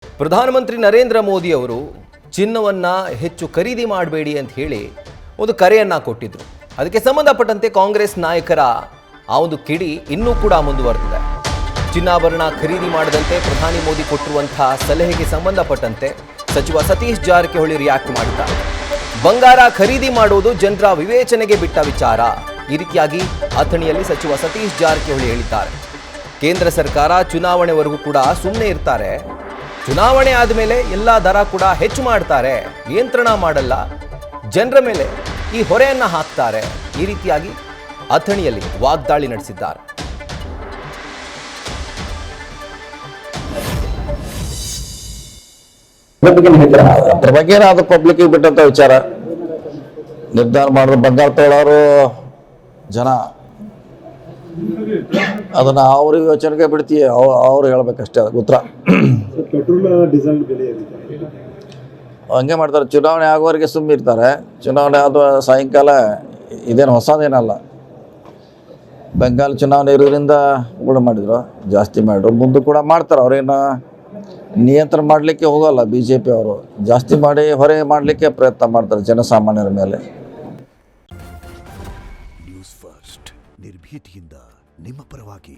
ಪ್ರಧಾನಮಂತ್ರಿ ನರೇಂದ್ರ ಮೋದಿ ಅವರು ಚಿನ್ನವನ್ನು ಹೆಚ್ಚು ಖರೀದಿ ಮಾಡಬೇಡಿ ಅಂತ ಹೇಳಿ ಒಂದು ಕರೆಯನ್ನು ಕೊಟ್ಟಿದ್ರು. ಅದಕ್ಕೆ ಸಂಬಂಧಪಟ್ಟಂತೆ ಕಾಂಗ್ರೆಸ್ ನಾಯಕರ ಆ ಒಂದು ಕಿಡಿ ಇನ್ನೂ ಕೂಡ ಮುಂದುವರೆದಿದೆ. ಚಿನ್ನಾಭರಣ ಖರೀದಿ ಮಾಡದಂತೆ ಪ್ರಧಾನಿ ಮೋದಿ ಕೊಟ್ಟಿರುವಂತಹ ಸಲಹೆಗೆ ಸಂಬಂಧಪಟ್ಟಂತೆ ಸಚಿವ ಸತೀಶ್ ಜಾರಕಿಹೊಳಿ ರಿಯಾಕ್ಟ್ ಮಾಡಿದ್ದಾರೆ. ಬಂಗಾರ ಖರೀದಿ ಮಾಡುವುದು ಜನರ ವಿವೇಚನೆಗೆ ಬಿಟ್ಟ ವಿಚಾರ. ಈ ರೀತಿಯಾಗಿ ಅಥಣಿಯಲ್ಲಿ ಸಚಿವ ಸತೀಶ್ ಜಾರಕಿಹೊಳಿ ಹೇಳಿದ್ದಾರೆ. ಕೇಂದ್ರ ಸರ್ಕಾರ ಚುನಾವಣೆವರೆಗೂ ಕೂಡ ಸುಮ್ಮನೆ ಇರ್ತಾರೆ, ಚುನಾವಣೆ ಆದಮೇಲೆ ಎಲ್ಲ ದರ ಕೂಡ ಹೆಚ್ಚು ಮಾಡ್ತಾರೆ, ನಿಯಂತ್ರಣ ಮಾಡಲ್ಲ, ಜನರ ಮೇಲೆ ಈ ಹೊರೆಯನ್ನು ಹಾಕ್ತಾರೆ. ಈ ರೀತಿಯಾಗಿ ಅಥಣಿಯಲ್ಲಿ ವಾಗ್ದಾಳಿ ನಡೆಸಿದ್ದಾರೆ. ಅದ್ರ ಬಗ್ಗೆ ಅದು ಪಬ್ಲಿಕ್ ಬಿಟ್ಟಂತ ವಿಚಾರ. ನಿರ್ಧಾರ ಮಾಡಿದ್ರು ಬಂಗಾರ ತೊಗೊಳೋರು ಜನ, ಅದನ್ನ ಅವ್ರಿಗೆ ಯೋಚನೆಗೆ ಬಿಡ್ತೀವಿ, ಅವ್ರು ಹೇಳ್ಬೇಕಷ್ಟೇ ಅದಕ್ಕೆ ಉತ್ತರ. ಹಂಗೆ ಮಾಡ್ತಾರೆ. ಚುನಾವಣೆ ಆಗೋವರೆಗೆ ಸುಮ್ಮನೆ ಇರ್ತಾರೆ. ಚುನಾವಣೆ ಆದ ಸಾಯಂಕಾಲ ಇದೇನು ಹೊಸದೇನಲ್ಲ. ಬೆಂಗಾಲ್ ಚುನಾವಣೆ ಇರೋದ್ರಿಂದ ಕೂಡ ಮಾಡಿದ್ರು, ಜಾಸ್ತಿ ಮಾಡಿದ್ರು, ಮುಂದೆ ಕೂಡ ಮಾಡ್ತಾರೆ. ಅವ್ರೇನು ನಿಯಂತ್ರಣ ಮಾಡಲಿಕ್ಕೆ ಹೋಗಲ್ಲ. BJP ಅವರು ಜಾಸ್ತಿ ಮಾಡಿ ಹೊರೆ ಮಾಡಲಿಕ್ಕೆ ಪ್ರಯತ್ನ ಮಾಡ್ತಾರೆ ಜನಸಾಮಾನ್ಯರ ಮೇಲೆ. ನ್ಯೂಸ್ ಫಸ್ಟ್ ನಿರ್ಭೀತಿಯಿಂದ ನಿಮ್ಮ ಪರವಾಗಿ.